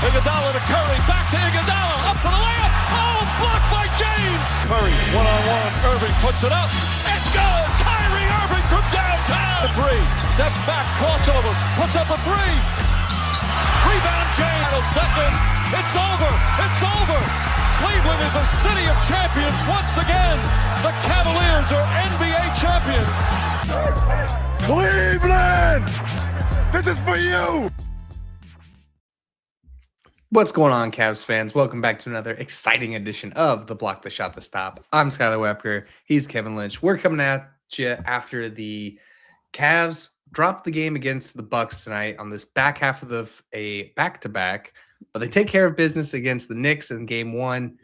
Iguodala to Curry, back to Iguodala, up for the layup. Oh, blocked by James. Curry, one-on-one. Irving puts it up. It's good. Kyrie Irving from downtown. The three, steps back, crossover, puts up a three. Rebound James. Second. It's over. It's over. Cleveland is a city of champions once again. The Cavaliers are NBA champions. Cleveland! This is for you! What's going on, Cavs fans? Welcome back to another exciting edition of the Block the Shot the Stop. I'm Skylar Wepker. He's Kevin Lynch. We're coming at you after the Cavs dropped the game against the Bucks tonight on this back half of a back-to-back, but they take care of business against the Knicks in game one.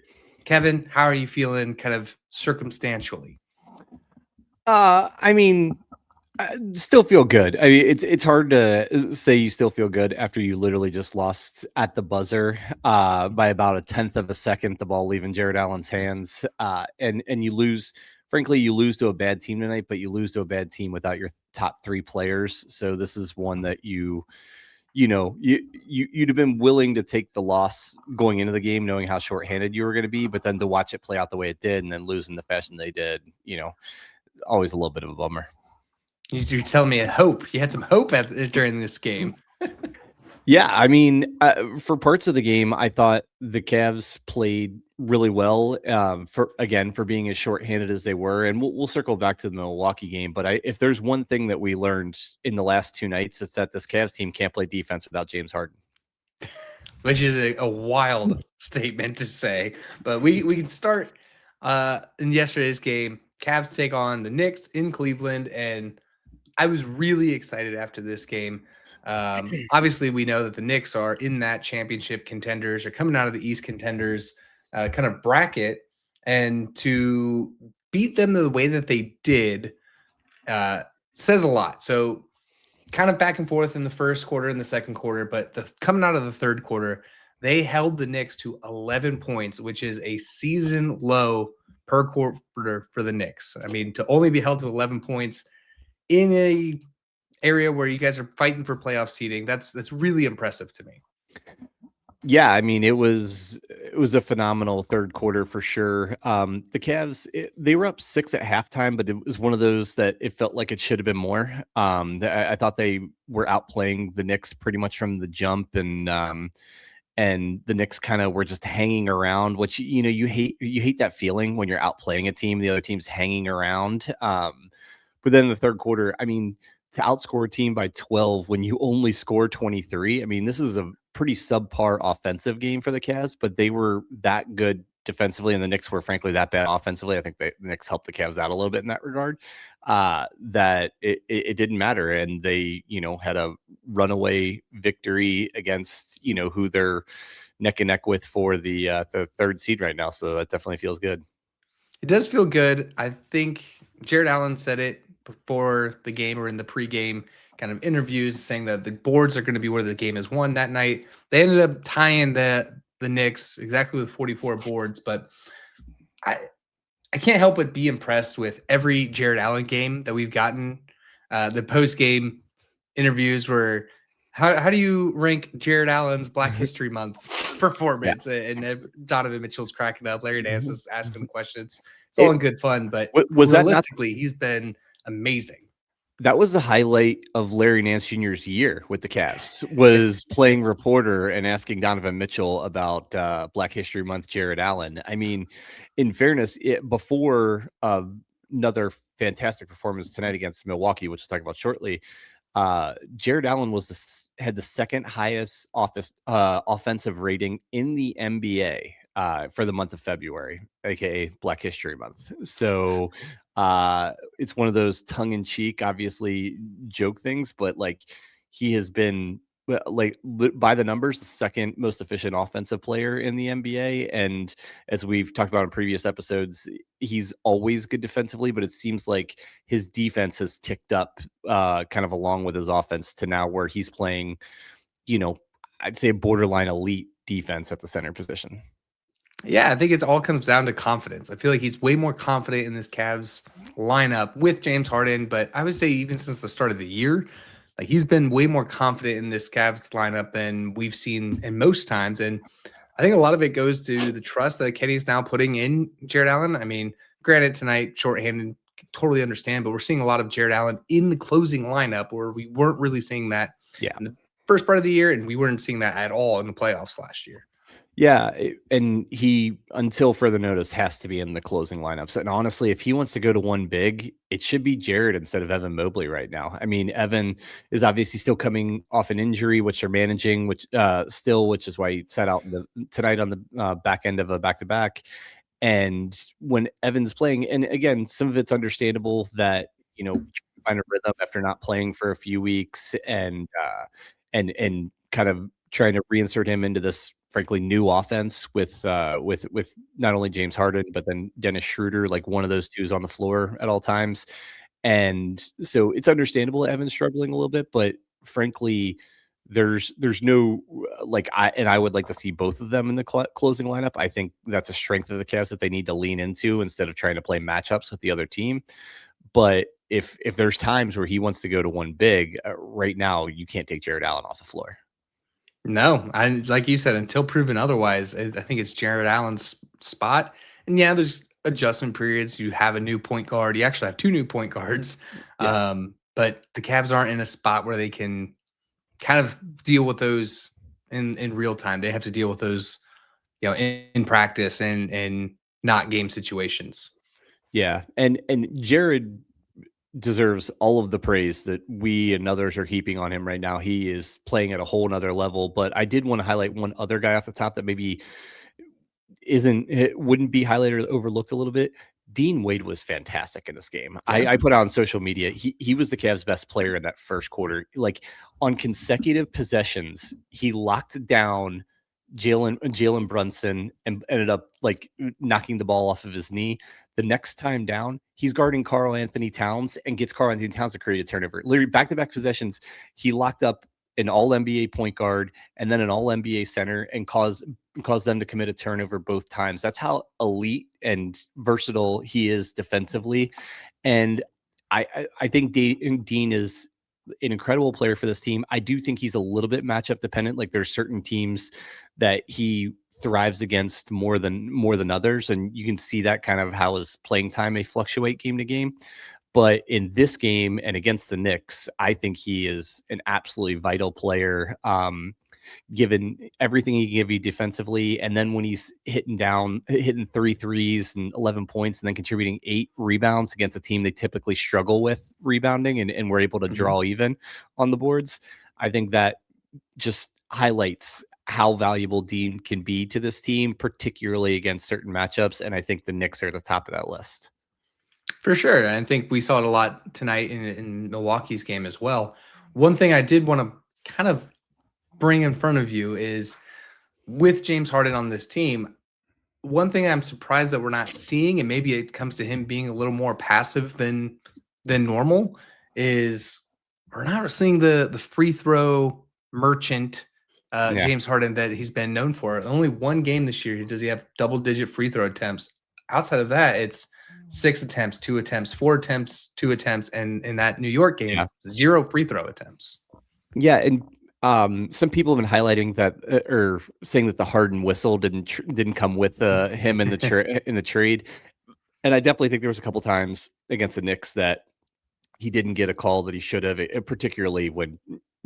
Kevin, how are you feeling kind of circumstantially? Still feel good. I mean, it's hard to say you still feel good after you literally just lost at the buzzer by about a tenth of a second, the ball leaving Jared Allen's hands, and you lose. Frankly, you lose to a bad team tonight, but you lose to a bad team without your top three players. So this is one that you'd have been willing to take the loss going into the game, knowing how shorthanded you were going to be, but then to watch it play out the way it did and then lose in the fashion they did, always a little bit of a bummer. You're telling me hope. You had some hope during this game. Yeah, I mean, for parts of the game, I thought the Cavs played really well for being as shorthanded as they were. And we'll circle back to the Milwaukee game. But if there's one thing that we learned in the last two nights, it's that this Cavs team can't play defense without James Harden. Which is a wild statement to say. But we can start in yesterday's game. Cavs take on the Knicks in Cleveland, and I was really excited after this game. Obviously, we know that the Knicks are in that championship contenders, or coming out of the East contenders kind of bracket, and to beat them the way that they did says a lot. So kind of back and forth in the first quarter and the second quarter, but coming out of the third quarter, they held the Knicks to 11 points, which is a season low per quarter for the Knicks. I mean, to only be held to 11 points in a area where you guys are fighting for playoff seeding, that's really impressive to me. Yeah, I mean, it was a phenomenal third quarter for sure. The Cavs, they were up 6 at halftime, but it was one of those that it felt like it should have been more. I thought they were outplaying the Knicks pretty much from the jump, and the Knicks kind of were just hanging around, which you hate that feeling when you're outplaying a team, the other team's hanging around. But then in the third quarter, I mean, to outscore a team by 12 when you only score 23, I mean, this is a pretty subpar offensive game for the Cavs, but they were that good defensively, and the Knicks were frankly that bad offensively. I think the Knicks helped the Cavs out a little bit in that regard, that it didn't matter. And they, had a runaway victory against, who they're neck and neck with for the third seed right now. So that definitely feels good. It does feel good. I think Jared Allen said it before the game or in the pregame kind of interviews, saying that the boards are going to be where the game is won that night. They ended up tying the Knicks exactly with 44 boards, but I can't help but be impressed with every Jared Allen game that we've gotten. The post-game interviews were, how do you rank Jared Allen's Black History Month performance? Yeah. And Donovan Mitchell's cracking up. Larry Nance is asking questions. It's all in good fun, but was realistically, he's been amazing. That was the highlight of Larry Nance Jr.'s year with the Cavs, was playing reporter and asking Donovan Mitchell about Black History Month Jared Allen. I mean, in fairness, before another fantastic performance tonight against Milwaukee, which we'll talk about shortly, Jared Allen had the second highest offensive rating in the NBA for the month of February, aka Black History Month. So it's one of those tongue-in-cheek, obviously, joke things, but like, he has been, like, by the numbers, the second most efficient offensive player in the NBA. And as we've talked about in previous episodes, he's always good defensively, but it seems like his defense has ticked up kind of along with his offense to now where he's playing, I'd say a borderline elite defense at the center position. Yeah, I think it all comes down to confidence. I feel like he's way more confident in this Cavs lineup with James Harden, but I would say even since the start of the year, Like he's been way more confident in this Cavs lineup than we've seen in most times. And I think a lot of it goes to the trust that Kenny's now putting in Jared Allen. I mean, granted, tonight, shorthanded, totally understand, but we're seeing a lot of Jared Allen in the closing lineup where we weren't really seeing that in the first part of the year, and we weren't seeing that at all in the playoffs last year. Yeah, and he, until further notice, has to be in the closing lineups. And honestly, if he wants to go to one big, it should be Jared instead of Evan Mobley right now. I mean, Evan is obviously still coming off an injury, which they're managing, which is why he sat out tonight on the back end of a back-to-back. And when Evan's playing, and again, some of it's understandable that, find a rhythm after not playing for a few weeks and kind of trying to reinsert him into this frankly new offense with not only James Harden, but then Dennis Schroeder, like one of those two is on the floor at all times. And so it's understandable Evan's struggling a little bit, but frankly, there's no I would like to see both of them in the closing lineup. I think that's a strength of the Cavs that they need to lean into instead of trying to play matchups with the other team. But if there's times where he wants to go to one big, right now, you can't take Jared Allen off the floor. No, like you said, until proven otherwise, I think it's Jared Allen's spot. And yeah, there's adjustment periods. You have a new point guard. You actually have two new point guards. Yeah. But the Cavs aren't in a spot where they can kind of deal with those in real time. They have to deal with those, in practice and not game situations. Yeah. And Jared deserves all of the praise that we and others are heaping on him right now. He is playing at a whole nother level, but I did want to highlight one other guy off the top that maybe wouldn't be highlighted or overlooked a little bit. Dean Wade was fantastic in this game. Yeah. I put out on social media, he was the Cavs' best player in that first quarter. Like on consecutive possessions, he locked down Jalen Brunson and ended up like knocking the ball off of his knee. The next time down, he's guarding Karl Anthony Towns and gets Karl Anthony Towns to create a turnover. Literally back-to-back possessions, he locked up an all-NBA point guard and then an all-NBA center and caused them to commit a turnover both times. That's how elite and versatile he is defensively. And I think Dean is an incredible player for this team. I do think he's a little bit matchup dependent. Like there's certain teams that he thrives against more than others. And you can see that kind of how his playing time may fluctuate game to game. But in this game and against the Knicks, I think he is an absolutely vital player, given everything he can give you defensively. And then when he's hitting 3 threes and 11 points and then contributing 8 rebounds against a team they typically struggle with rebounding and we're able to draw even on the boards, I think that just highlights how valuable Dean can be to this team, particularly against certain matchups. And I think the Knicks are at the top of that list. For sure. I think we saw it a lot tonight in Milwaukee's game as well. One thing I did want to kind of bring in front of you is with James Harden on this team, one thing I'm surprised that we're not seeing, and maybe it comes to him being a little more passive than normal, is we're not seeing the free throw merchant James Harden that he's been known for. Only one game this year does he have double-digit free throw attempts. Outside of that, it's 6 attempts, 2 attempts, 4 attempts, 2 attempts, and in that New York game, 0 free throw attempts. Yeah, and some people have been highlighting that or saying that the Harden whistle didn't come with him in the trade, and I definitely think there was a couple times against the Knicks that he didn't get a call that he should have, particularly when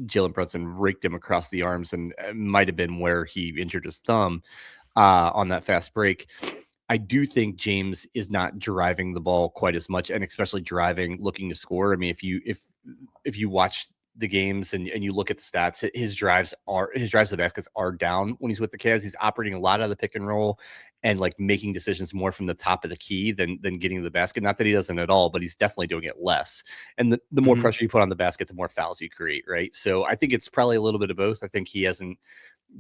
Jalen Brunson raked him across the arms, and it might have been where he injured his thumb on that fast break. I do think James is not driving the ball quite as much, and especially looking to score. I mean, if you watch the games and you look at the stats, his drives to baskets are down when he's with the Cavs. He's operating a lot out of the pick and roll and like making decisions more from the top of the key than getting to the basket. Not that he doesn't at all, but he's definitely doing it less. And the more pressure you put on the basket, the more fouls you create, right? So I think it's probably a little bit of both. I think he hasn't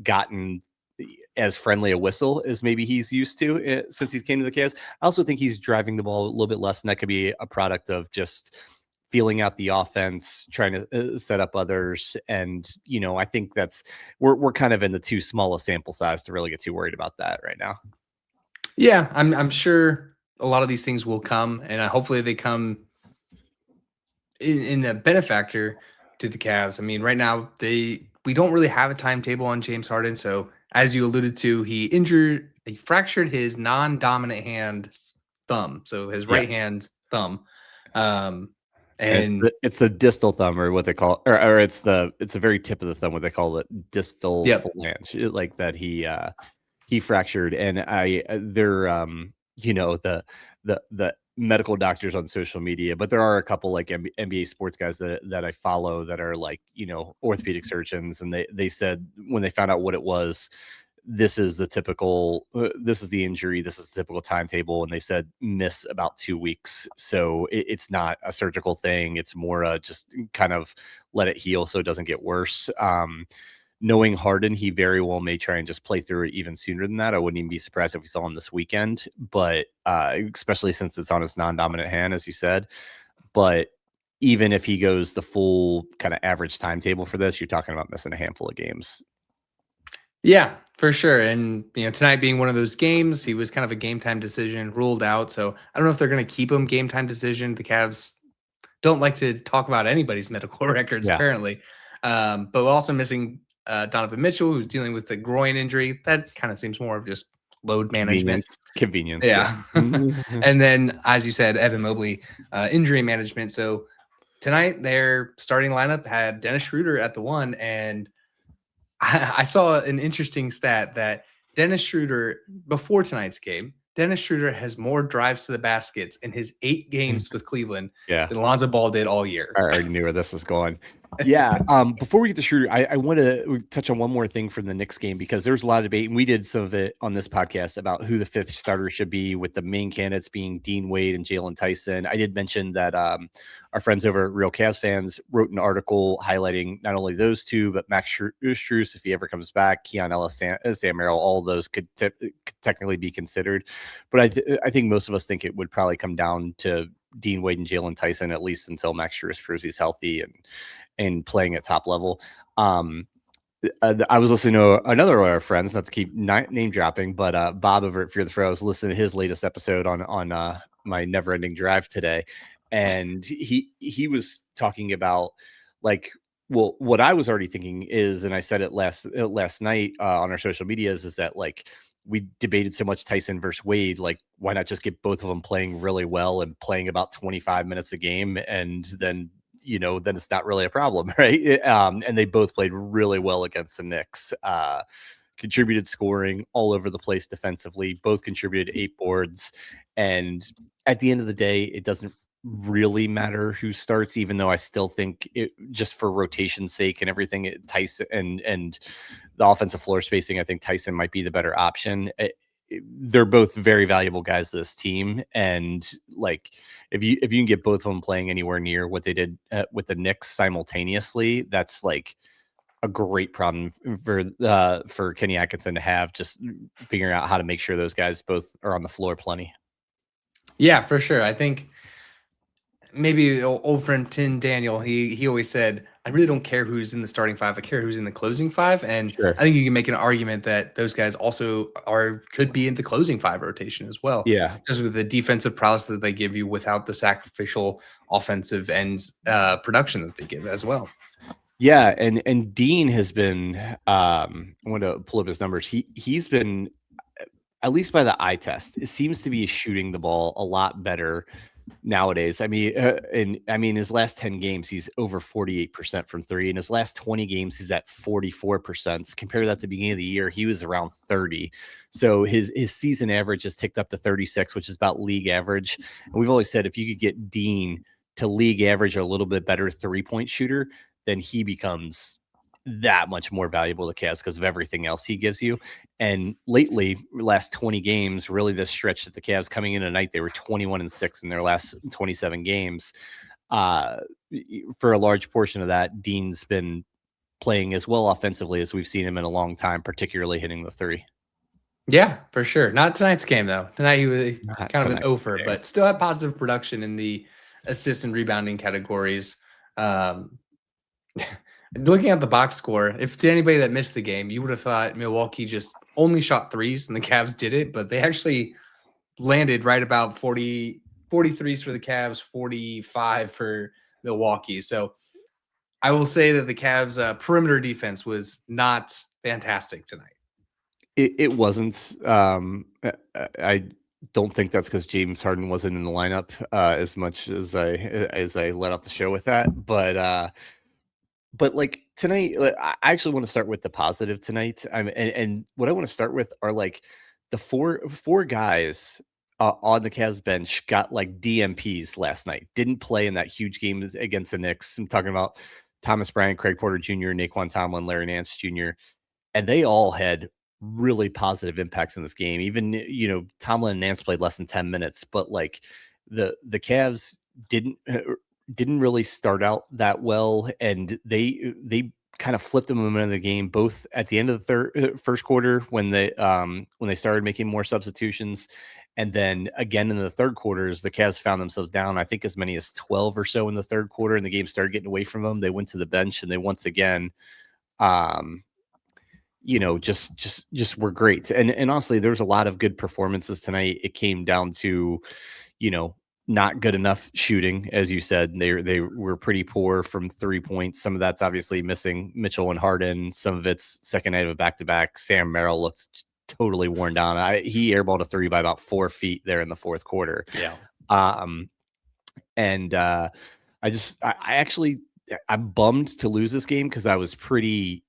gotten as friendly a whistle as maybe he's used to since he came to the Cavs. I also think he's driving the ball a little bit less, and that could be a product of just feeling out the offense, trying to set up others. And, I think we're kind of in the too small a sample size to really get too worried about that right now. Yeah, I'm sure a lot of these things will come, and hopefully they come in a benefactor to the Cavs. I mean, right now we don't really have a timetable on James Harden. So as you alluded to, he fractured his non-dominant hand thumb, so his Yeah. right hand thumb. And it's the distal thumb, or what they call, or it's the very tip of the thumb, what they call it, distal phalange, like that he fractured. And they're the medical doctors on social media, but there are a couple like NBA sports guys that I follow that are like, orthopedic surgeons, and they said when they found out what it was, this is the injury, this is the typical timetable, and they said miss about 2 weeks. So it's not a surgical thing, it's more just kind of let it heal so it doesn't get worse. Knowing Harden, he very well may try and just play through it even sooner than that. I wouldn't even be surprised if we saw him this weekend, but especially since it's on his non-dominant hand, as you said. But even if he goes the full kind of average timetable for this, you're talking about missing a handful of games. Yeah, for sure. And, tonight being one of those games, he was kind of a game time decision, ruled out. So I don't know if they're going to keep him game time decision. The Cavs don't like to talk about anybody's medical records, apparently. But we're also missing Donovan Mitchell, who's dealing with a groin injury. That kind of seems more of just load management. Convenience. Yeah. And then, as you said, Evan Mobley, injury management. So tonight, their starting lineup had Dennis Schroeder at the 1, and I saw an interesting stat that Dennis Schroeder, before tonight's game, Dennis Schroeder has more drives to the baskets in his 8 games with Cleveland than Lonzo Ball did all year. I already knew where this was going. Yeah. Before we get to Schroeder, I want to touch on one more thing from the Knicks game, because there was a lot of debate, and we did some of it on this podcast about who the 5th starter should be, with the main candidates being Dean Wade and Jalen Tyson. I did mention that our friends over at Real Cavs Fans wrote an article highlighting not only those two, but Max Strus, if he ever comes back, Keon Ellis, Sam Merrill, all of those could technically be considered. But I think most of us think it would probably come down to Dean Wade and Jalen Tyson, at least until Max Strus proves he's healthy and playing at top level. I was listening to another of our friends, not to keep name dropping, but Bob over at Fear the Fro, I was listening to his latest episode on my Never Ending Drive today, and he was talking about, like, well, what I was already thinking is, and I said it last night on our social medias, is that, like, we debated so much Tyson versus Wade, like, why not just get both of them playing really well and playing about 25 minutes a game, and then it's not really a problem, right? And they both played really well against the Knicks. Contributed scoring all over the place defensively. Both contributed 8 boards. And at the end of the day, it doesn't really matter who starts, even though I still think it, just for rotation's sake and everything, Tyson and the offensive floor spacing, I think Tyson might be the better option. They're both very valuable guys to this team, and like if you can get both of them playing anywhere near what they did with the Knicks simultaneously, that's like a great problem for Kenny Atkinson to have, just figuring out how to make sure those guys both are on the floor plenty. Yeah, for sure. I think maybe old friend Tim Daniel, he always said, I really don't care who's in the starting 5. I care who's in the closing 5. And Sure. I think you can make an argument that those guys also could be in the closing 5 rotation as well. Yeah. Just with the defensive prowess that they give you without the sacrificial offensive and production that they give as well. Yeah. And Dean has been, I want to pull up his numbers. He's been, at least by the eye test, it seems to be shooting the ball a lot better nowadays. I mean, his last 10 games, he's over 48% from 3. In his last 20 games, he's at 44%. Compare that to the beginning of the year, he was around 30. So his season average has ticked up to 36, which is about league average. And we've always said, if you could get Dean to league average, a little bit better 3-point shooter, then he becomes that much more valuable to Cavs because of everything else he gives you. And lately, last 20 games, really this stretch that the Cavs coming in tonight, they were 21-6 in their last 27 games. For a large portion of that, Dean's been playing as well offensively as we've seen him in a long time, particularly hitting the 3. Yeah, for sure. Not tonight's game, though. Tonight he was kind of an offer, but still had positive production in the assist and rebounding categories. Looking at the box score, if to anybody that missed the game, you would have thought Milwaukee just only shot 3s and the Cavs did it, but they actually landed right about 43s for the Cavs, 45 for Milwaukee. So I will say that the Cavs' perimeter defense was not fantastic tonight. It wasn't. I don't think that's because James Harden wasn't in the lineup as much as I let off the show with that. But like tonight, I actually want to start with the positive tonight. And what I want to start with are like the four guys on the Cavs bench got like DMPs last night. Didn't play in that huge game against the Knicks. I'm talking about Thomas Bryant, Craig Porter Jr., Naquan Tomlin, Larry Nance Jr., and they all had really positive impacts in this game. Even Tomlin and Nance played less than 10 minutes, but like the Cavs didn't really start out that well, and they kind of flipped the momentum of the game both at the end of the first quarter when they started making more substitutions, and then again in the third quarter as the Cavs found themselves down, I think as many as 12 or so in the third quarter, and the game started getting away from them. They went to the bench and they once again just were great. And honestly, there was a lot of good performances tonight. It came down to, not good enough shooting, as you said. They were pretty poor from 3 points. Some of that's obviously missing Mitchell and Harden. Some of it's second night of a back-to-back. Sam Merrill looked totally worn down. He airballed a three by about 4 feet there in the fourth quarter. Yeah. I'm bummed to lose this game because I was pretty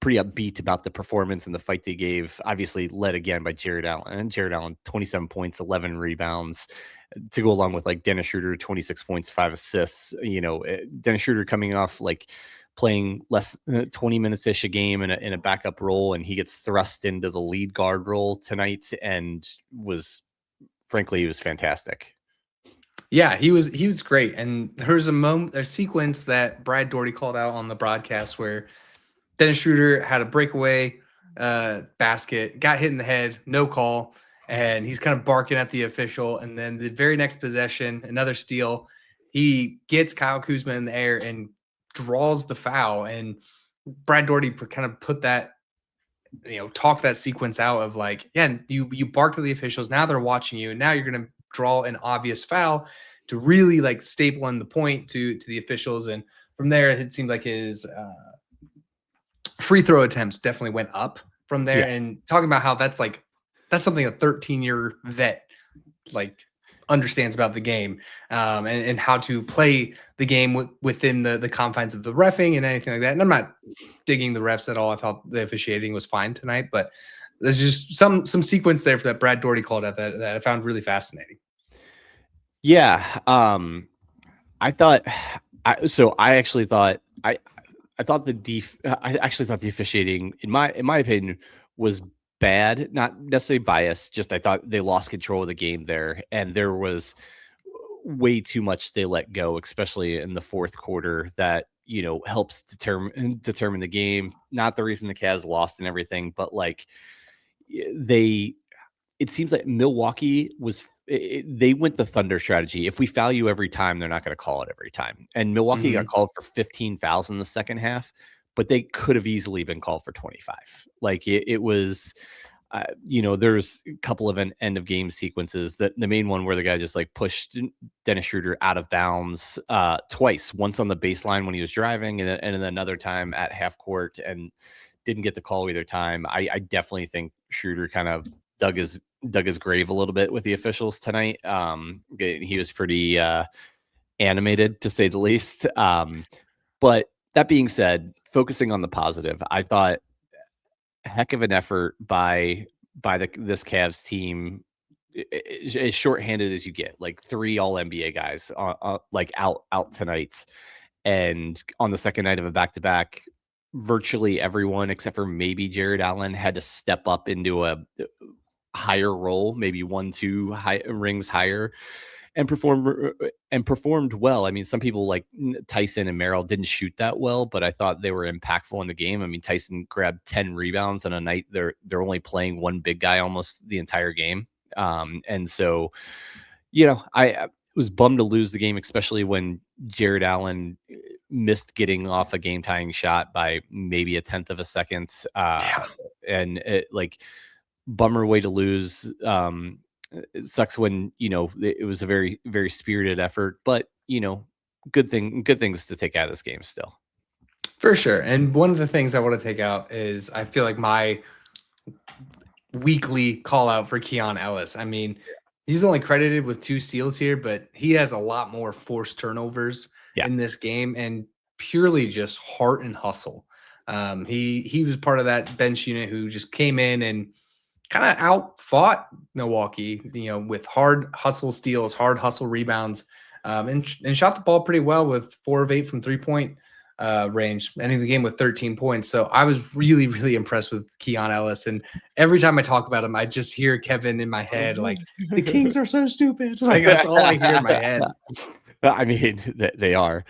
upbeat about the performance and the fight they gave. Obviously led again by Jared Allen. And Jared Allen, 27 points, 11 rebounds to go along with like Dennis Schroeder, 26 points, 5 assists. Dennis Schroeder coming off like playing less 20 minutes ish a game in a backup role, and he gets thrust into the lead guard role tonight and was fantastic. Yeah, he was great. And there was a sequence that Brad Daugherty called out on the broadcast where Dennis Schroeder had a breakaway basket, got hit in the head, no call, and he's kind of barking at the official. And then the very next possession, another steal, he gets Kyle Kuzma in the air and draws the foul. And Brad Daugherty kind of put that, talk that sequence out of like, yeah, you barked at the officials, now they're watching you, and now you're going to draw an obvious foul to really like staple in the point to the officials. And from there, it seemed like his free throw attempts definitely went up from there. Yeah. And talking about how that's something a 13-year vet like understands about the game, and how to play the game within the confines of the reffing and anything like that. And I'm not digging the refs at all. I thought the officiating was fine tonight, but there's just some sequence there for that Brad Daugherty called out that I found really fascinating. Yeah. I actually thought the officiating in my opinion was bad, not necessarily biased, just I thought they lost control of the game there, and there was way too much they let go, especially in the fourth quarter, that helps determine the game. Not the reason the Cavs lost and everything, but like it seems like Milwaukee they went the Thunder strategy. If we foul you every time, they're not going to call it every time. And Milwaukee got called for 15 fouls in the second half, but they could have easily been called for 25. Like it was, there's a couple of end of game sequences. That the main one where the guy just like pushed Dennis Schroeder out of bounds twice, once on the baseline when he was driving, and then another time at half court, and didn't get the call either time. I definitely think Schroeder kind of dug his grave a little bit with the officials tonight. He was pretty animated, to say the least. But that being said, focusing on the positive, I thought a heck of an effort by this Cavs team, as shorthanded as you get, like 3 All-NBA guys like out tonight, and on the second night of a back-to-back, virtually everyone except for maybe Jared Allen had to step up into a higher role, maybe 1-2 rings higher, and performed well. I mean, some people like Tyson and Merrill didn't shoot that well, but I thought they were impactful in the game. I mean, Tyson grabbed 10 rebounds on a night they're only playing one big guy almost the entire game. And so, I was bummed to lose the game, especially when Jared Allen missed getting off a game-tying shot by maybe 1/10 of a second. And it, like, bummer way to lose. It sucks when, it was a very, very spirited effort, but, good things to take out of this game still. For sure. And one of the things I want to take out is I feel like my weekly call out for Keon Ellis. I mean, he's only credited with 2 steals here, but he has a lot more forced turnovers in this game and purely just heart and hustle. He was part of that bench unit who just came in and kind of out fought Milwaukee, with hard hustle steals, hard hustle rebounds, and shot the ball pretty well with 4 of 8 from 3-point range, ending the game with 13 points. So I was really, really impressed with Keon Ellis. And every time I talk about him, I just hear Kevin in my head, like, the Kings are so stupid. Like, that's all I hear in my head. I mean, they are.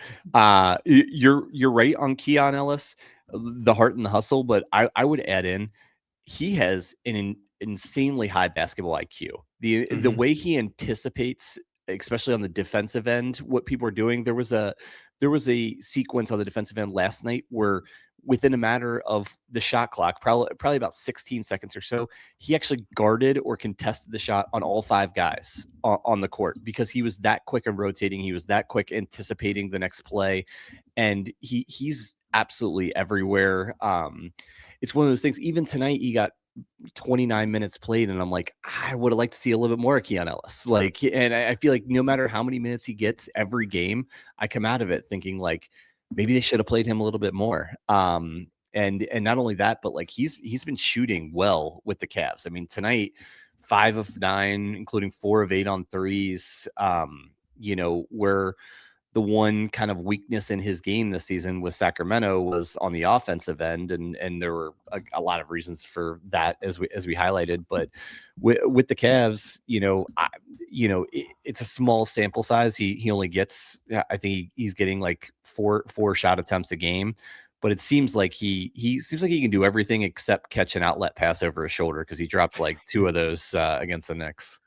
You're right on Keon Ellis, the heart and the hustle, but I would add in, he has an insanely high basketball IQ. The way he anticipates, especially on the defensive end, what people are doing. There was a sequence on the defensive end last night where within a matter of the shot clock, probably about 16 seconds or so, he actually guarded or contested the shot on all 5 guys on the court because he was that quick and rotating. He was that quick anticipating the next play. And he's absolutely everywhere. It's one of those things. Even tonight, he got 29 minutes played, and I'm like, I would have liked to see a little bit more of Keon Ellis. Like, and I feel like no matter how many minutes he gets every game, I come out of it thinking like maybe they should have played him a little bit more. And not only that, but like he's been shooting well with the Cavs. I mean, tonight 5 of 9, including 4 of 8 on threes. Where the one kind of weakness in his game this season with Sacramento was on the offensive end. And there were a lot of reasons for that as we highlighted, but with the Cavs, it's a small sample size. He only gets, I think he's getting like four shot attempts a game, but it seems like he seems like he can do everything except catch an outlet pass over his shoulder, because he dropped like 2 of those against the Knicks.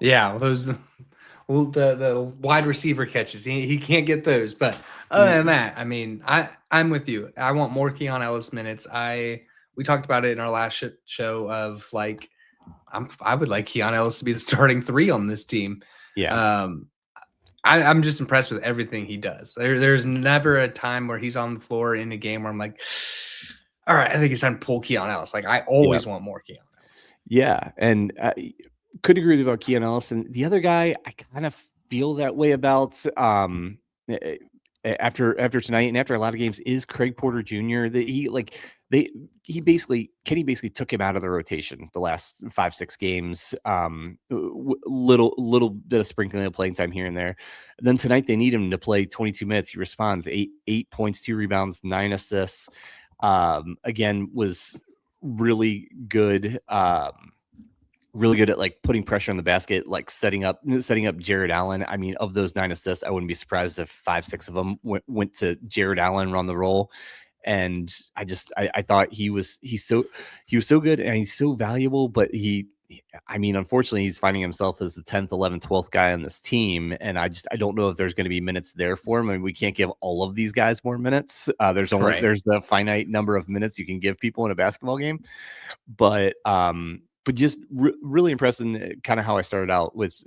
Yeah, the wide receiver catches, he can't get those. But other than that, I mean, I'm with you. I want more Keon Ellis minutes. We talked about it in our last show of like, I would like Keon Ellis to be the starting 3 on this team. Yeah. I'm just impressed with everything he does. There's never a time where he's on the floor in a game where I'm like, all right, I think it's time to pull Keon Ellis. Like, I always want more Keon Ellis. Yeah, and could agree with you about Keon Ellis. And the other guy, I kind of feel that way about after tonight and after a lot of games, is Craig Porter Jr. Kenny basically took him out of the rotation the last 5-6 games. Little bit of sprinkling of playing time here and there. And then tonight they need him to play 22 minutes. He responds 8 points, 2 rebounds, 9 assists. Again, was really good. Really good at like putting pressure on the basket, like setting up Jared Allen. I mean, of those 9 assists, I wouldn't be surprised if 5-6 of them went to Jared Allen on the roll. And I thought he was so good and he's so valuable, but unfortunately he's finding himself as the 10th, 11th, 12th guy on this team. And I don't know if there's going to be minutes there for him. I mean, we can't give all of these guys more minutes. There's the finite number of minutes you can give people in a basketball game, but just really impressed in kind of how I started out with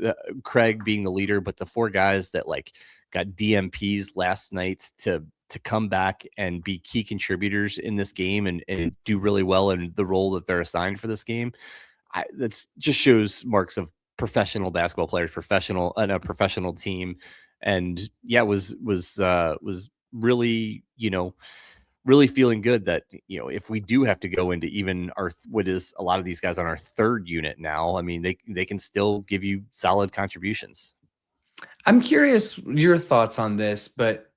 Craig being the leader, but the 4 guys that like got DMPs last night to come back and be key contributors in this game and do really well in the role that they're assigned for this game. That's just shows marks of professional basketball players, a professional team. And yeah, was really, really feeling good that, if we do have to go into even what is a lot of these guys on our 3rd unit now, I mean, they can still give you solid contributions. I'm curious your thoughts on this, but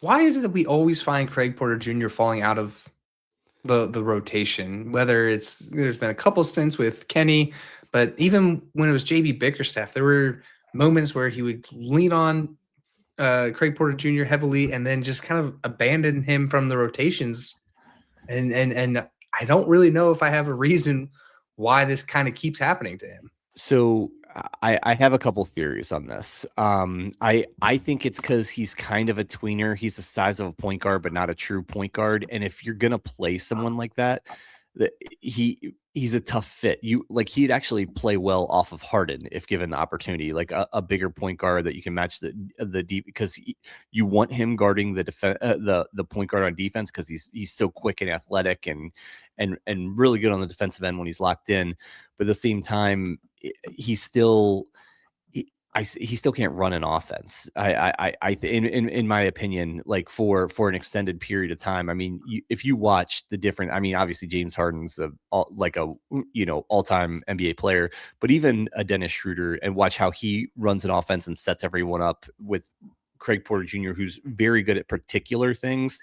why is it that we always find Craig Porter Jr. falling out of the rotation? Whether there's been a couple stints with Kenny, but even when it was JB Bickerstaff, there were moments where he would lean on Craig Porter Jr. heavily and then just kind of abandon him from the rotations. And I don't really know if I have a reason why this kind of keeps happening to him. So I have a couple theories on this. I think it's because he's kind of a tweener. He's the size of a point guard, but not a true point guard. And if you're going to play someone like that, that he's a tough fit. He'd actually play well off of Harden if given the opportunity, like a bigger point guard that you can match the deep, because you want him guarding the point guard on defense, because he's so quick and athletic and really good on the defensive end when he's locked in. But at the same time, he's still he still can't run an offense. In my opinion, like for an extended period of time. I mean, if you watch the different, I mean, obviously James Harden's all-time NBA player, but even a Dennis Schroeder, and watch how he runs an offense and sets everyone up with Craig Porter Jr., who's very good at particular things,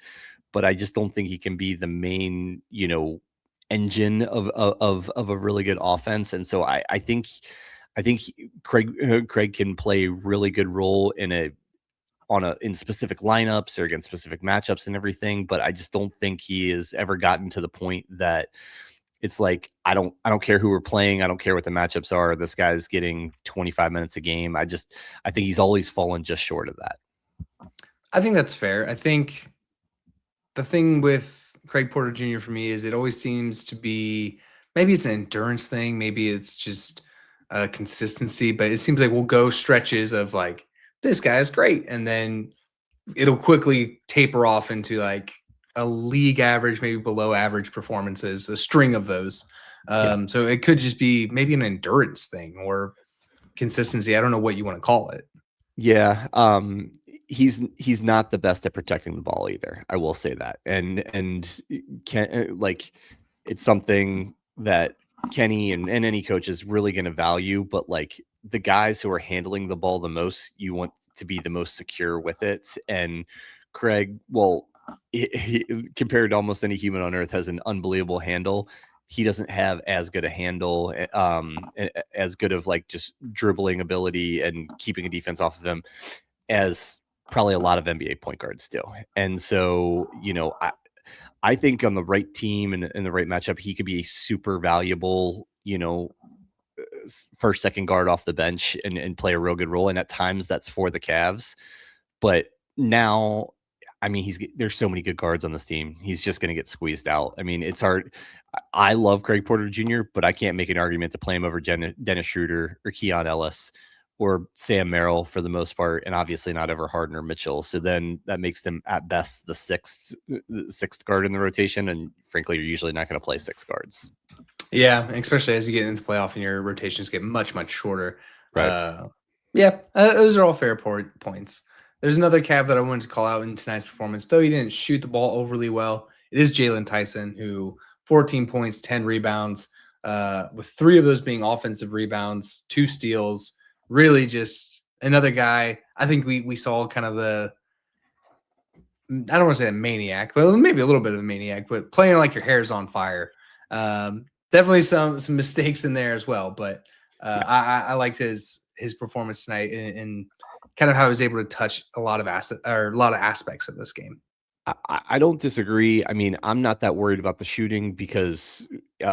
but I just don't think he can be the main, engine of a really good offense. And so I think Craig can play a really good role in specific lineups or against specific matchups and everything, but I just don't think he has ever gotten to the point that it's like, I don't care who we're playing, I don't care what the matchups are, this guy's getting 25 minutes a game. I think he's always fallen just short of that. I think that's fair. I think the thing with Craig Porter Jr. for me is it always seems to be, maybe it's an endurance thing, maybe it's just consistency, but it seems like we'll go stretches of like, this guy is great, and then it'll quickly taper off into like a league average, maybe below average performances, a string of those. So it could just be maybe an endurance thing or consistency. I don't know what you want to call it. Yeah. He's not the best at protecting the ball either. I will say that. And it's something that Kenny and any coach is really going to value, but like the guys who are handling the ball the most, you want to be the most secure with it. And Craig, well, he compared to almost any human on earth, has an unbelievable handle. He doesn't have as good a handle, as good of like just dribbling ability and keeping a defense off of him as probably a lot of NBA point guards do. And so, I think on the right team and in the right matchup, he could be a super valuable, first, second guard off the bench and play a real good role. And at times that's for the Cavs. But now, I mean, there's so many good guards on this team. He's just going to get squeezed out. I mean, it's hard. I love Craig Porter Jr., but I can't make an argument to play him over Dennis Schroeder or Keon Ellis or Sam Merrill for the most part, and obviously not over Harden or Mitchell. So then that makes them at best the sixth guard in the rotation. And frankly, you're usually not going to play six guards. Yeah, especially as you get into the playoff and your rotations get much, much shorter. Right. Those are all fair points. There's another Cav that I wanted to call out in tonight's performance, though he didn't shoot the ball overly well. It is Jalen Tyson, who 14 points, 10 rebounds, with 3 of those being offensive rebounds, 2 steals. Really just another guy. I think we saw kind of I don't want to say a maniac, but maybe a little bit of a maniac, but playing like your hair's on fire. Definitely some mistakes in there as well, but I liked his performance tonight and kind of how he was able to touch a lot of aspects of this game. I don't disagree. I mean, I'm not that worried about the shooting because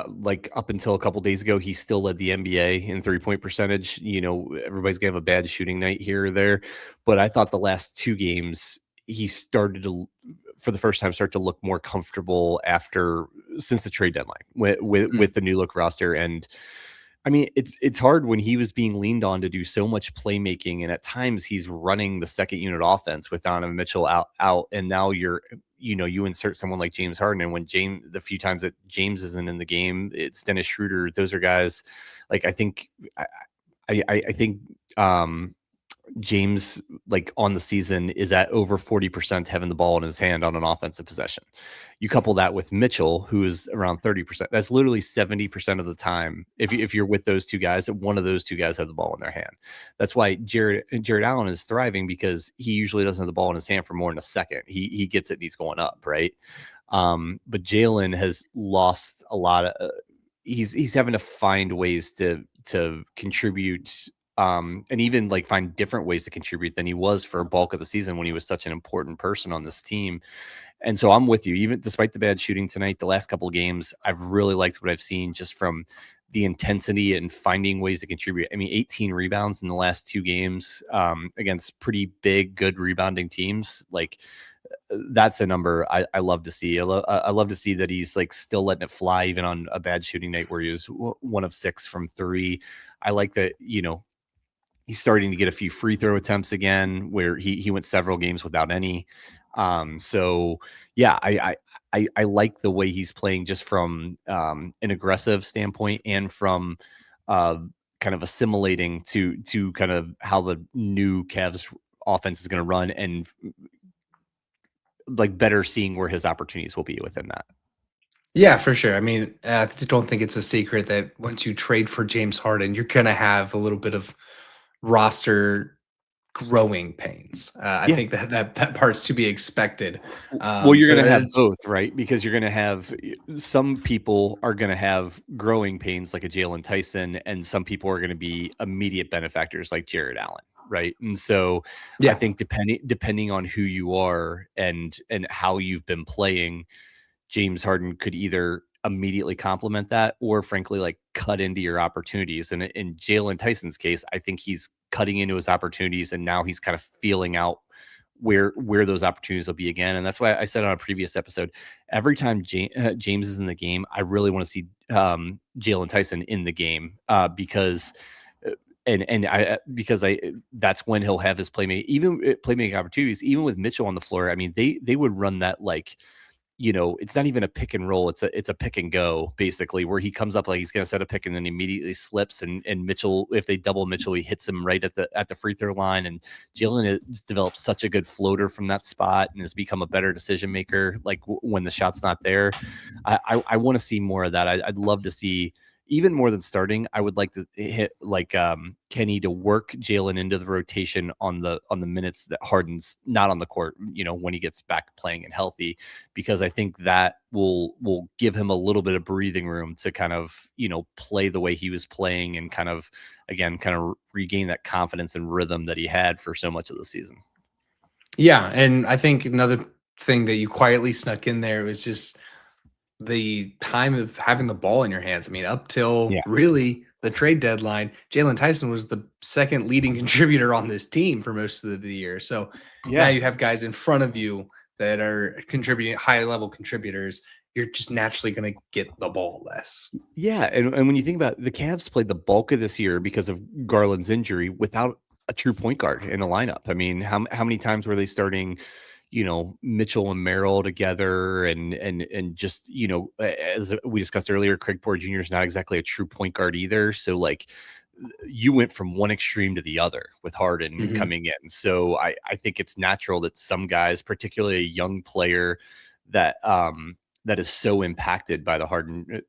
like up until a couple days ago, he still led the NBA in 3-point percentage. Everybody's gonna have a bad shooting night here or there, but I thought the last 2 games he started to, for the first time, start to look more comfortable since the trade deadline with the new look roster. And I mean, it's hard when he was being leaned on to do so much playmaking, and at times he's running the second unit offense with Donovan Mitchell out, and now you insert someone like James Harden, and when the few times that James isn't in the game, it's Dennis Schroeder. Those are guys like I think James, like on the season, is at over 40% having the ball in his hand on an offensive possession. You couple that with Mitchell, who is around 30%. That's literally 70% of the time. If you're with those 2 guys, that one of those 2 guys have the ball in their hand. That's why Jared Allen is thriving, because he usually doesn't have the ball in his hand for more than a second. He gets it and he's going up, right? But Jalen has lost a lot of. He's having to find ways to contribute. And even like find different ways to contribute than he was for a bulk of the season when he was such an important person on this team. And so I'm with you, even despite the bad shooting tonight, the last couple of games, I've really liked what I've seen just from the intensity and finding ways to contribute. I mean, 18 rebounds in the last 2 games against pretty big, good rebounding teams. Like that's a number I love to see. I love to see that he's like still letting it fly even on a bad shooting night where he was 1 of 6 from 3. I like that, he's starting to get a few free throw attempts again, where he went several games without any. So yeah, I like the way he's playing just from an aggressive standpoint and from kind of assimilating to kind of how the new Cavs offense is going to run, and like better seeing where his opportunities will be within that. Yeah, for sure. I mean, I don't think it's a secret that once you trade for James Harden, you're going to have a little bit of roster growing pains. I Yeah. think that part's to be expected. Well, you're So going to have it's both, right? Because you're going to have some people are going to have growing pains like a Jalen Tyson, and some people are going to be immediate benefactors like Jared Allen, right? And so I yeah, think depending on who you are and how you've been playing, James Harden could either immediately complement that or frankly like cut into your opportunities. And in Jalen Tyson's case, I think he's cutting into his opportunities, and now he's kind of feeling out where those opportunities will be again. And that's why I said on a previous episode, every time James is in the game, I really want to see Jalen Tyson in the game because and I because I that's when he'll have his playmaking opportunities. Even with Mitchell on the floor, I mean they would run that like, it's not even a pick and roll. It's a pick and go basically, where he comes up like he's going to set a pick and then immediately slips. And Mitchell, if they double Mitchell, he hits him right at the free throw line. And Jalen has developed such a good floater from that spot and has become a better decision maker. Like when the shot's not there, I want to see more of that. I'd love to see. Even more than starting, I would like to hit like Kenny to work Jalen into the rotation on the minutes that Harden's not on the court, when he gets back playing and healthy, because I think that will give him a little bit of breathing room to kind of, play the way he was playing and kind of regain that confidence and rhythm that he had for so much of the season. yeah. And I think another thing that you quietly snuck in there was just the time of having the ball in your hands. I mean, up till really the trade deadline, Jalen Tyson was the second leading contributor on this team for most of the year. So now you have guys in front of you that are contributing, high level contributors. You're just naturally going to get the ball less. Yeah, and when you think about it, the Cavs played the bulk of this year because of Garland's injury without a true point guard in the lineup. I mean, how many times were they starting, Mitchell and Merrill together, and just, as we discussed earlier, Craig Porter Jr. is not exactly a true point guard either. So like you went from one extreme to the other with Harden coming in. So I think it's natural that some guys, particularly a young player that that is so impacted by the Harden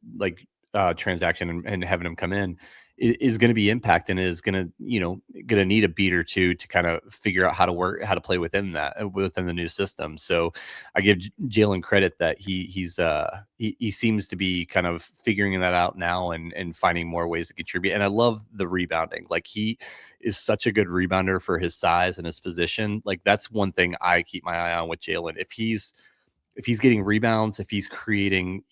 transaction and having him come in, is going to be impacted and is going to need a beat or two to kind of figure out how to play within the new system. So I give Jalen credit that he seems to be kind of figuring that out now and finding more ways to contribute. And I love the rebounding. Like he is such a good rebounder for his size and his position. Like that's one thing I keep my eye on with Jalen. If he's getting rebounds, if he's creating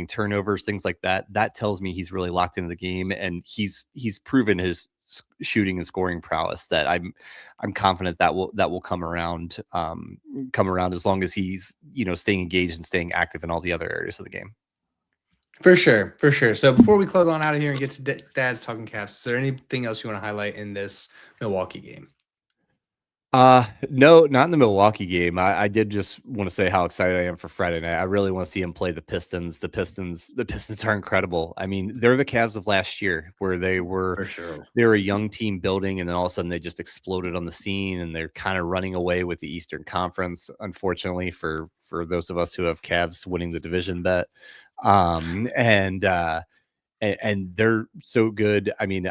turnovers, things like that, that tells me he's really locked into the game, and he's proven his shooting and scoring prowess. That I'm confident that will come around as long as he's staying engaged and staying active in all the other areas of the game. For sure. So before we close on out of here and get to Dad's Talking Cavs, is there anything else you want to highlight in this Milwaukee game? No, not in the Milwaukee game. I did just want to say how excited I am for Friday night. I really want to see him play the Pistons. The Pistons are incredible. I mean, they're the Cavs of last year, where they were For sure. they were a young team building, and then all of a sudden they just exploded on the scene, and they're kind of running away with the Eastern Conference, unfortunately for those of us who have Cavs winning the division bet. And they're so good. I mean,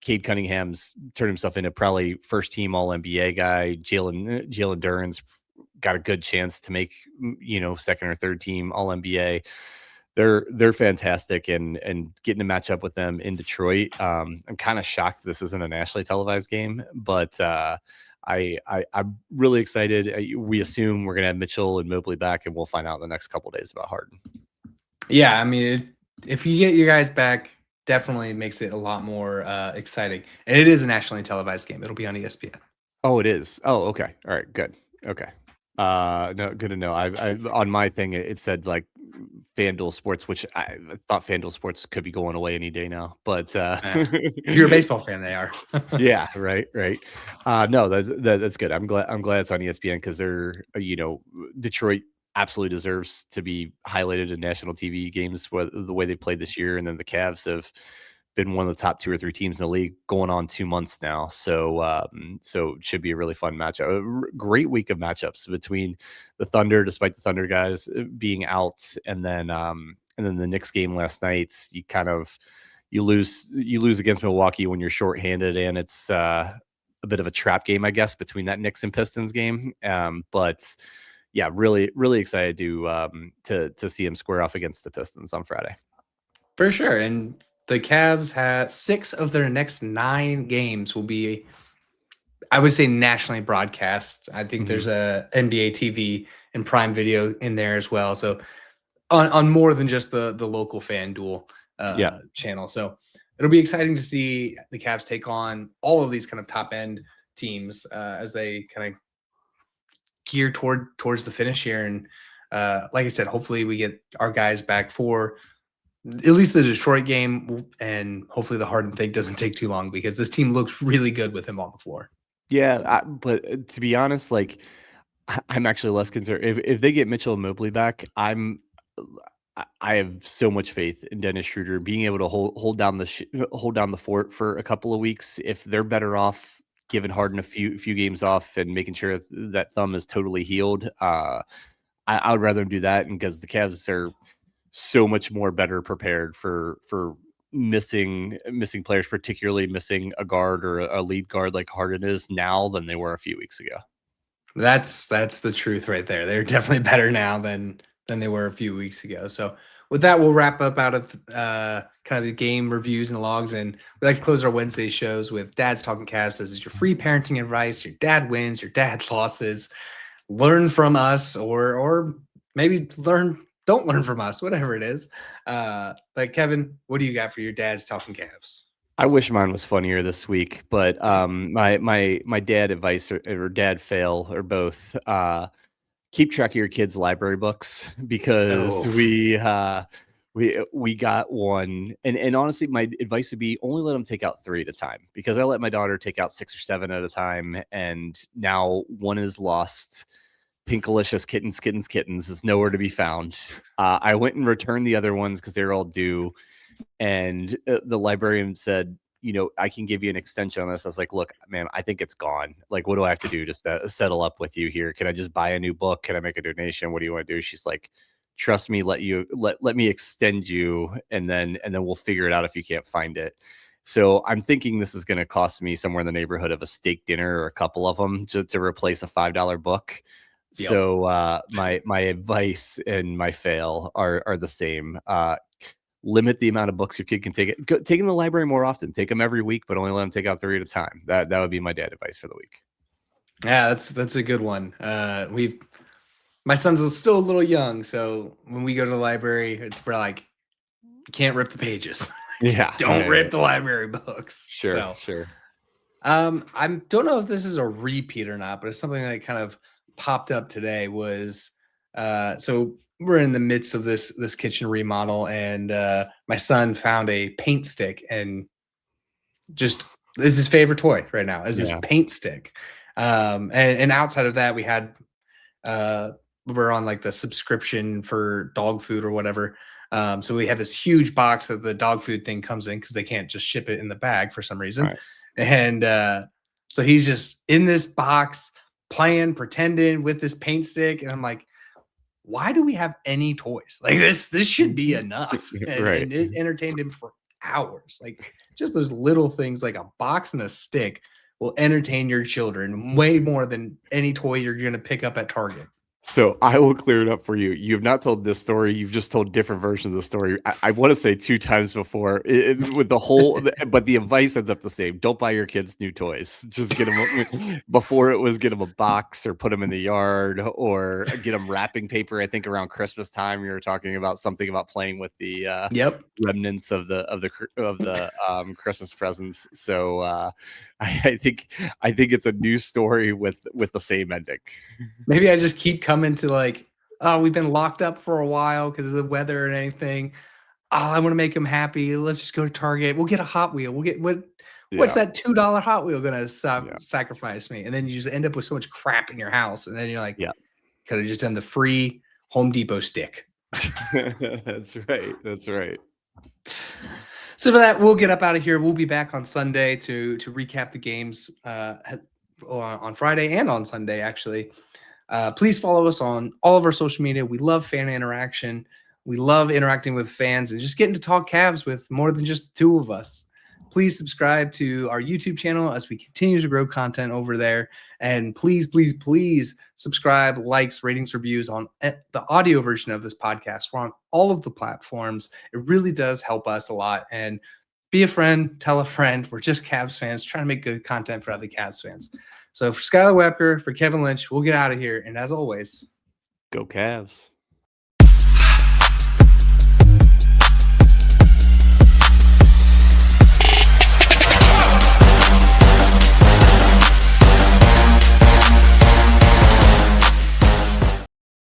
Cade Cunningham's turned himself into probably first team All NBA guy. Jalen Duren's got a good chance to make second or third team All NBA. They're fantastic, and getting to match up with them in Detroit. I'm kind of shocked this isn't a nationally televised game, but I'm really excited. We assume we're gonna have Mitchell and Mobley back, and we'll find out in the next couple of days about Harden. Yeah, I mean, if you get your guys back, definitely makes it a lot more exciting. And it is a nationally televised game. It'll be on ESPN. Oh, it is. Oh, okay. All right, good. Okay. No, good to know. I on my thing it said like FanDuel Sports, which I thought FanDuel Sports could be going away any day now. But If you're a baseball fan, they are. yeah, right. No, that's good. I'm glad it's on ESPN because they're Detroit absolutely deserves to be highlighted in national TV games the way they played this year, and then the Cavs have been one of the top 2 or 3 teams in the league going on 2 months now. So it should be a really fun matchup. Great week of matchups between the Thunder, despite the Thunder guys being out, and then the Knicks game last night. You lose against Milwaukee when you're shorthanded, and it's a bit of a trap game, I guess, between that Knicks and Pistons game. But yeah, really, really excited to see him square off against the Pistons on Friday. For sure. And the Cavs had 6 of their next 9 games will be, I would say, nationally broadcast. I think there's a NBA TV and Prime Video in there as well. So on more than just the local FanDuel channel. So it'll be exciting to see the Cavs take on all of these kind of top end teams as they kind of gear towards the finish here. And like I said, hopefully we get our guys back for at least the Detroit game, and hopefully the Harden thing doesn't take too long because this team looks really good with him on the floor. Yeah, but to be honest, like I'm actually less concerned if they get Mitchell and Mobley back. I have so much faith in Dennis Schroeder being able to hold down the fort for a couple of weeks. If they're better off giving Harden a few games off and making sure that thumb is totally healed, I would rather do that, and because the Cavs are so much more better prepared for missing players, particularly missing a guard or a lead guard like Harden is now than they were a few weeks ago. That's the truth right there. They're definitely better now than they were a few weeks ago. So with that, we'll wrap up out of kind of the game reviews and logs. And we like to close our Wednesday shows with Dad's Talking Cavs. This is your free parenting advice. Your dad wins, your dad losses. Learn from us, or maybe don't learn from us, whatever it is. But Kevin, what do you got for your Dad's Talking Cavs? I wish mine was funnier this week, but my dad advice or dad fail or both. Keep track of your kids' library books because we got one, and honestly, my advice would be only let them take out 3 at a time, because I let my daughter take out 6 or 7 at a time, and now one is lost. Pinkalicious kittens is nowhere to be found. I went and returned the other ones because they're all due, and the librarian said, I can give you an extension on this. I was like, look, man, I think it's gone. Like, what do I have to do to settle up with you here? Can I just buy a new book? Can I make a donation? What do you want to do? She's like, trust me, let me extend you, and then we'll figure it out if you can't find it. So I'm thinking this is going to cost me somewhere in the neighborhood of a steak dinner or a couple of them to replace a $5 book. Yep. So my advice and my fail are the same. Limit the amount of books your kid can take. Take them to the library more often. Take them every week, but only let them take out 3 at a time. That would be my dad advice for the week. Yeah, that's a good one. My son's still a little young, so when we go to the library, we're like, you can't rip the pages. Yeah, don't rip the library books. Sure. I don't know if this is a repeat or not, but it's something that kind of popped up today. Was so we're in the midst of this kitchen remodel, and my son found a paint stick, and just is his favorite toy right now is this paint stick. And outside of that, we had we're on like the subscription for dog food or whatever. So we have this huge box that the dog food thing comes in because they can't just ship it in the bag for some reason. Right. And so he's just in this box playing, pretending with this paint stick. And I'm like, why do we have any toys? Like this should be enough. And it entertained him for hours. Like just those little things, like a box and a stick will entertain your children way more than any toy you're going to pick up at Target. So I will clear it up for you. You have not told this story. You've just told different versions of the story. I want to say 2 times before with the whole, but the advice ends up the same. Don't buy your kids new toys. Just get them before it was get them a box or put them in the yard or get them wrapping paper. I think around Christmas time, you were talking about something about playing with the Yep. remnants of the Christmas presents. So I think it's a new story with the same ending. Maybe I just keep coming to like, oh, we've been locked up for a while because of the weather and anything. Oh, I want to make them happy. Let's just go to Target. We'll get a Hot Wheel. We'll get what's that $2 Hot Wheel gonna sacrifice me? And then you just end up with so much crap in your house, and then you're like, could have just done the free Home Depot stick. That's right. That's right. So for that, we'll get up out of here. We'll be back on Sunday to recap the games on Friday and on Sunday, actually. Please follow us on all of our social media. We love fan interaction. We love interacting with fans and just getting to talk Cavs with more than just the 2 of us. Please subscribe to our YouTube channel as we continue to grow content over there. And please, please, please subscribe, likes, ratings, reviews on the audio version of this podcast. We're on all of the platforms. It really does help us a lot. And be a friend, tell a friend. We're just Cavs fans trying to make good content for other Cavs fans. So for Skylar Webker, for Kevin Lynch, we'll get out of here. And as always, go Cavs.